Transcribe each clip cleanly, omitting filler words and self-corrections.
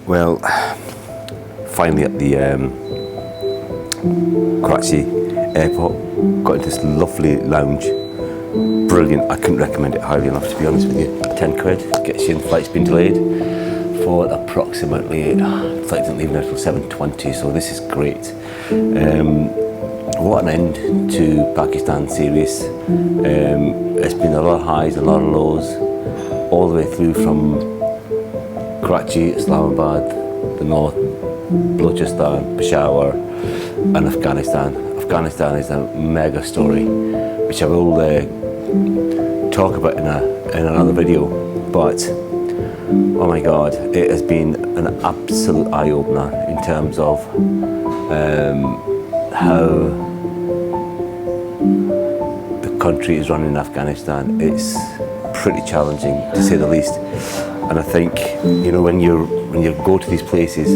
Well, finally at the Karachi airport, got into this lovely lounge. Brilliant. I couldn't recommend it highly enough, to be honest with you. 10 quid gets you in. The flight's been delayed for approximately, the flight didn't leave now until 7:20, so this is great. What an end to Pakistan series. It's been a lot of highs and a lot of lows, all the way through from Karachi, Islamabad, the north, Balochistan, Peshawar, and Afghanistan. Afghanistan is a mega story, which I will talk about in another video. But oh my God, it has been an absolute eye-opener in terms of how the country is run in Afghanistan. It's pretty challenging, to say the least. And I think, you know, when you go to these places,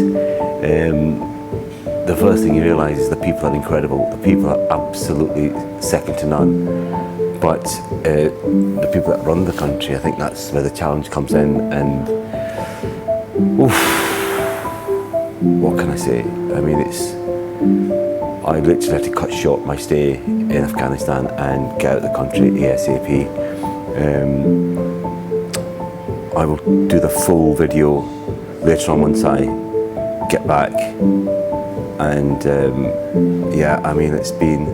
the first thing you realise is the people are incredible. The people are absolutely second to none. But the people that run the country, I think that's where the challenge comes in. And oof, what can I say? I mean, I literally had to cut short my stay in Afghanistan and get out of the country ASAP. I will do the full video later on once I get back. And yeah, I mean, it's been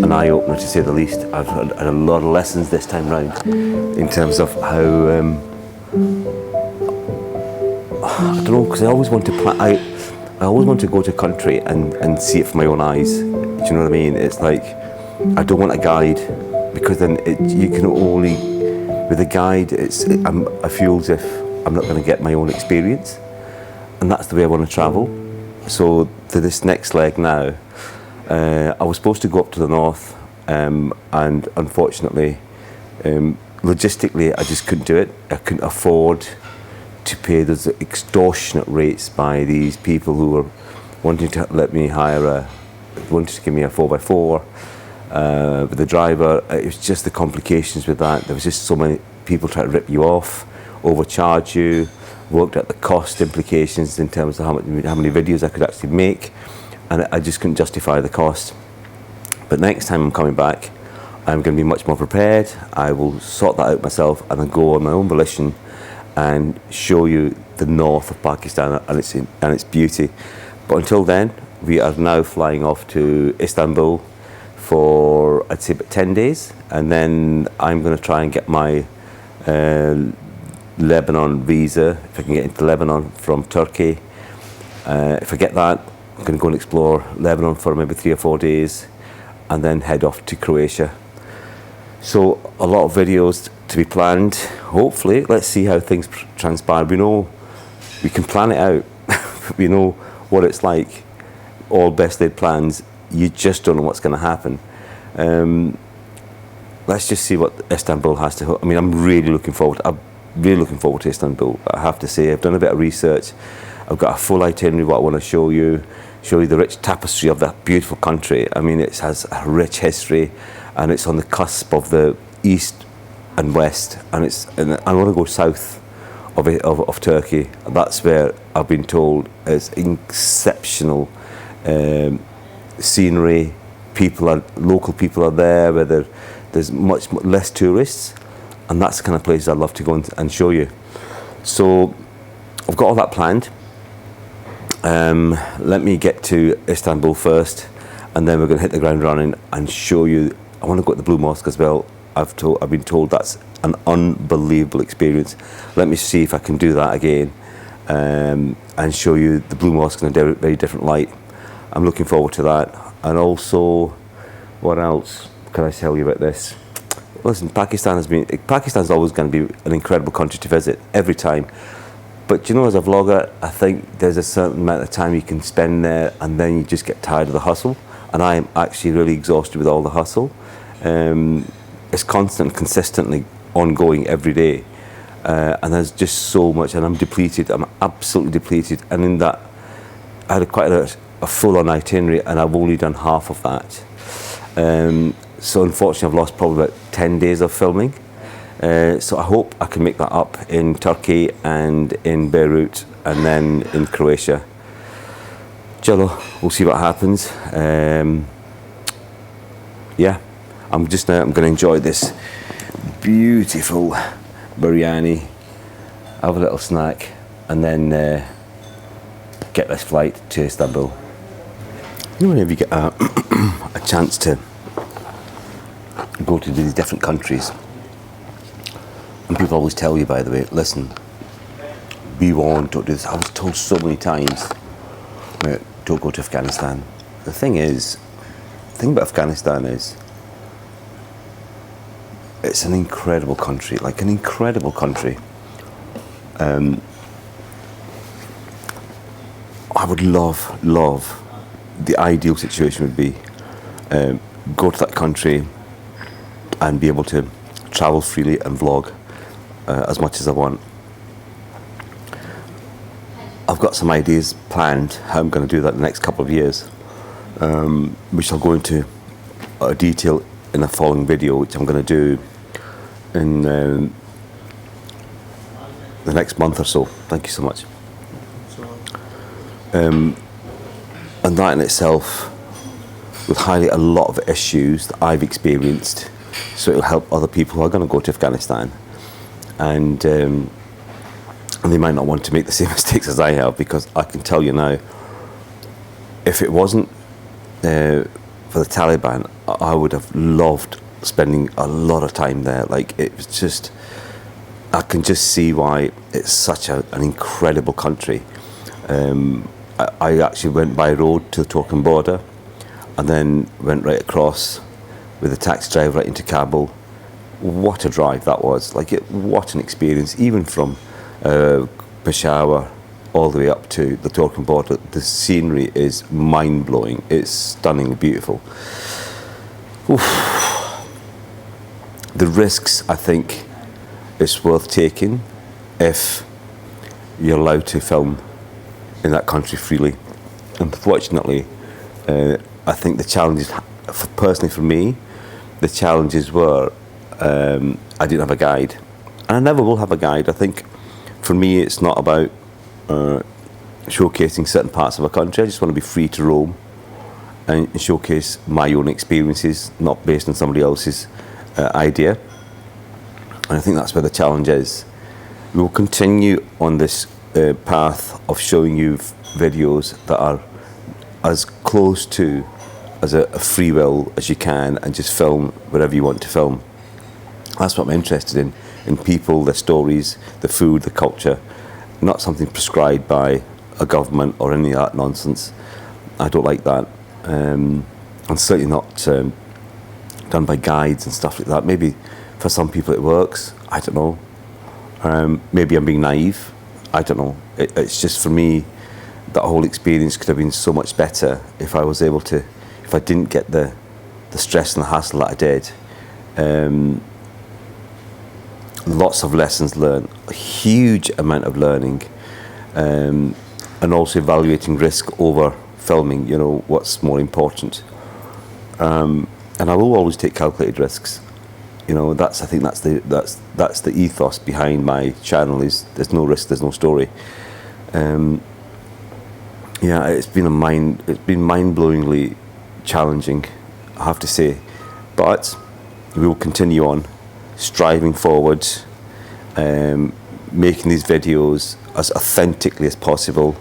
an eye-opener, to say the least. I've had a lot of lessons this time round in terms of how I don't know, because I always want to I always want to go to a country and see it from my own eyes. Do you know what I mean? It's like, I don't want a guide, because then you can only, with a guide, I feel as if I'm not going to get my own experience, and that's the way I want to travel. So to this next leg now, I was supposed to go up to the north, and unfortunately, logistically, I just couldn't do it. I couldn't afford to pay those extortionate rates by these people who were wanting to let me wanted to give me a 4x4 with the driver. It was just the complications with that. There was just so many people trying to rip you off, overcharge you. Worked out the cost implications in terms of how many videos I could actually make, and I just couldn't justify the cost. But next time I'm coming back, I'm going to be much more prepared. I will sort that out myself, and I'll go on my own volition and show you the north of Pakistan and its beauty. But until then, we are now flying off to Istanbul for, I'd say, about 10 days, and then I'm going to try and get my Lebanon visa, if I can get into Lebanon from Turkey. If I get that, I'm going to go and explore Lebanon for maybe 3 or 4 days, and then head off to Croatia. So a lot of videos to be planned. Hopefully, let's see how things transpire. We know we can plan it out. We know what it's like. All best laid plans. You just don't know what's going to happen. Let's just see what Istanbul has to. I mean, I'm really looking forward to Istanbul. I have to say, I've done a bit of research. I've got a full itinerary what I want to show you the rich tapestry of that beautiful country. I mean, it has a rich history, and it's on the cusp of the east and west, and I want to go south of Turkey. That's where I've been told is exceptional scenery. Local people are there, where there's much less tourists. And that's the kind of places I'd love to go and show you. So I've got all that planned. Let me get to Istanbul first, and then we're going to hit the ground running and show you. I want to go to the Blue Mosque as well. I've been told that's an unbelievable experience. Let me see if I can do that again, and show you the Blue Mosque in a very different light. I'm looking forward to that. And also, what else can I tell you about this? Listen, Pakistan's always going to be an incredible country to visit every time. But you know, as a vlogger, I think there's a certain amount of time you can spend there, and then you just get tired of the hustle. And I am actually really exhausted with all the hustle. It's constant, consistently ongoing every day. And there's just so much, and I'm depleted. I'm absolutely depleted. And in that, I had quite a full-on itinerary, and I've only done half of that. So unfortunately, I've lost probably about 10 days of filming. So I hope I can make that up in Turkey and in Beirut and then in Croatia. Jello, we'll see what happens. Yeah, I'm going to enjoy this beautiful biryani, have a little snack, and then get this flight to Istanbul. You know, whenever you get a chance to go to these different countries, and people always tell you, by the way, listen, be warned, don't do this. I was told so many times, don't go to Afghanistan. The thing about Afghanistan is, it's an incredible country, like an incredible country. I would love, the ideal situation would be go to that country and be able to travel freely and vlog as much as I want. I've got some ideas planned how I'm going to do that in the next couple of years, which I'll go into detail in a following video, which I'm going to do in the next month or so. Thank you so much. And that in itself would highlight a lot of issues that I've experienced, so it'll help other people who are going to go to Afghanistan, and they might not want to make the same mistakes as I have, because I can tell you now, if it wasn't for the Taliban, I would have loved spending a lot of time there. Like, it was just, I can just see why it's such an incredible country. I actually went by road to the Turkish border and then went right across with a taxi driver right into Kabul. What a drive that was. What an experience, even from Peshawar all the way up to the Turkish border. The scenery is mind-blowing. It's stunningly beautiful. Oof. The risks, I think, is worth taking if you're allowed to film in that country freely. Unfortunately, I think the challenges, personally for me, the challenges were I didn't have a guide, and I never will have a guide. I think for me it's not about showcasing certain parts of a country. I just want to be free to roam and showcase my own experiences, not based on somebody else's idea. And I think that's where the challenge is. We will continue on this path of showing you videos that are as close to as a free will as you can, and just film whatever you want to film. That's what I'm interested in people, their stories, the food, the culture, not something prescribed by a government or any of that nonsense. I don't like that. And certainly not done by guides and stuff like that. Maybe for some people it works, I don't know. Maybe I'm being naive, I don't know. It's just, for me, that whole experience could have been so much better if I was able to, if I didn't get the stress and the hassle that I did. Lots of lessons learned, a huge amount of learning, and also evaluating risk over filming, you know, what's more important. And I will always take calculated risks. You know, I think that's the ethos behind my channel, is there's no risk, there's no story. Yeah, it's been mind-blowingly challenging, I have to say, but we will continue on, striving forward, making these videos as authentically as possible,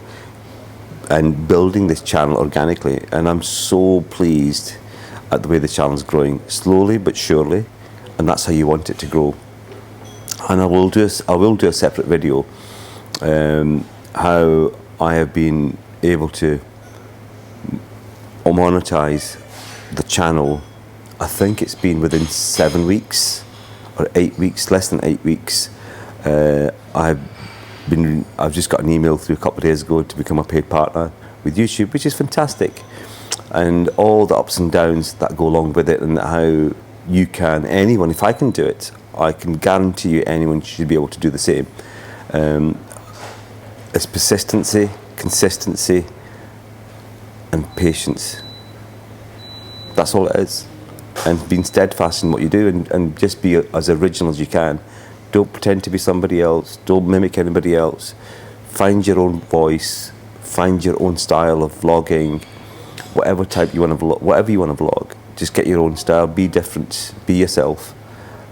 and building this channel organically. And I'm so pleased at the way the channel is growing, slowly but surely, and that's how you want it to grow. And I will do a separate video how I have been able to monetize the channel. I think it's been within 7 weeks or 8 weeks, less than 8 weeks. I've just got an email through a couple of days ago to become a paid partner with YouTube, which is fantastic, and all the ups and downs that go along with it, and how you can, anyone, if I can do it, I can guarantee you anyone should be able to do the same. It's persistency, consistency, and patience. That's all it is. and being steadfast in what you do, and just be as original as you can. Don't pretend to be somebody else. Don't mimic anybody else. Find your own voice. Find your own style of vlogging. Whatever type you want to vlog, whatever you want to vlog, just get your own style. Be different. Be yourself,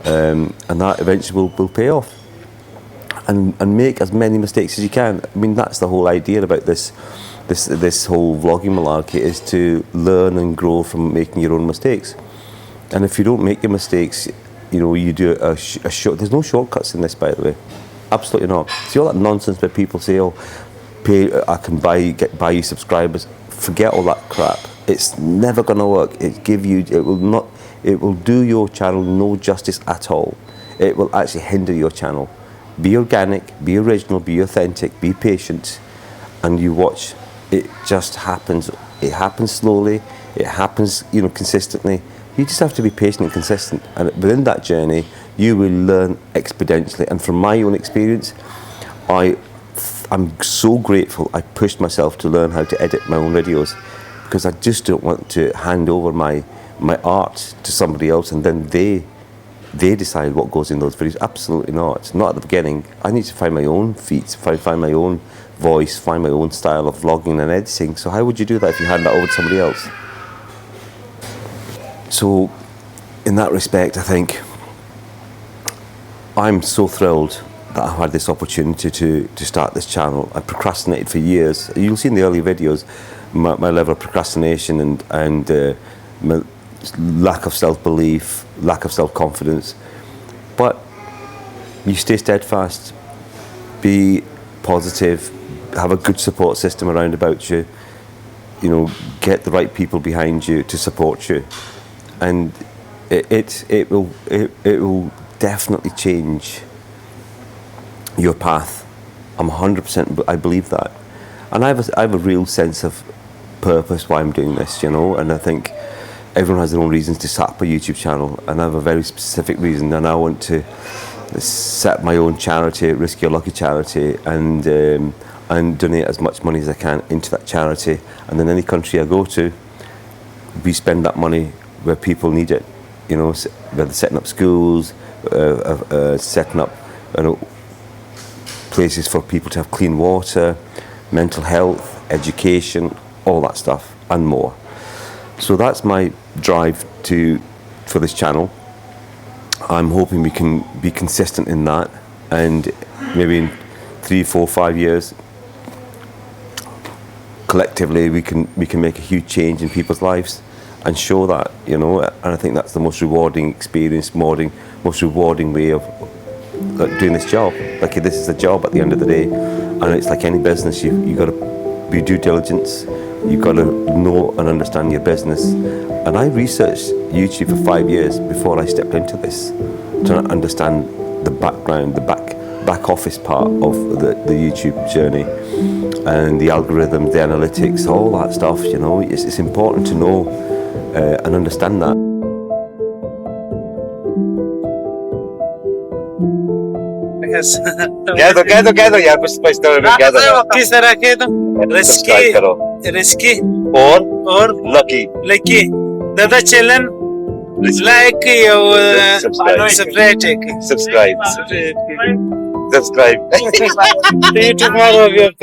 and that eventually will pay off. And make as many mistakes as you can. I mean, that's the whole idea about this whole vlogging malarkey, is to learn and grow from making your own mistakes. And if you don't make your mistakes, you know, you do a short. There's no shortcuts in this, by the way. Absolutely not. See all that nonsense where people say, "Oh, I can buy you subscribers." Forget all that crap. It's never going to work. It will do your channel no justice at all. It will actually hinder your channel. Be organic, be original, be authentic, be patient, and you watch. It just happens. It happens slowly. It happens, you know, consistently. You just have to be patient and consistent, and within that journey, you will learn exponentially. And from my own experience, I'm so grateful I pushed myself to learn how to edit my own videos, because I just don't want to hand over my art to somebody else and then they decide what goes in those videos. Absolutely not. Not at the beginning. I need to find my own feet, find my own voice, find my own style of vlogging and editing. So how would you do that if you hand that over to somebody else? So in that respect, I think I'm so thrilled that I've had this opportunity to start this channel. I procrastinated for years. You'll see in the early videos my level of procrastination and my lack of self-belief, lack of self-confidence. But you stay steadfast, be positive, have a good support system around about you, you know, get the right people behind you to support you, and it will definitely change your path. I'm 100%, I believe that, and I have a real sense of purpose why I'm doing this, you know. And I think everyone has their own reasons to set up a YouTube channel, and I have a very specific reason, and I want to set my own charity, Risk Your Lucky charity, and donate as much money as I can into that charity. And then any country I go to, we spend that money where people need it, you know, whether setting up schools, setting up, you know, places for people to have clean water, mental health, education, all that stuff and more. So that's my drive for this channel. I'm hoping we can be consistent in that, and maybe in 3, 4, 5 years, collectively we can make a huge change in people's lives and show that, you know. And I think that's the most rewarding experience, most rewarding way of doing this job. Like, this is a job at the end of the day, and it's like any business. You got to be due diligence. You've got to know and understand your business. And I researched YouTube for 5 years before I stepped into this, to understand the background, the back office part of the YouTube journey, and the algorithms, the analytics, all that stuff. You know, it's important to know and understand that. कह दो यार, कुछ तो कह दो। किस तरह कह दो? रिस्की और लकी दादा चैनल लाइक सब्सक्राइब YouTube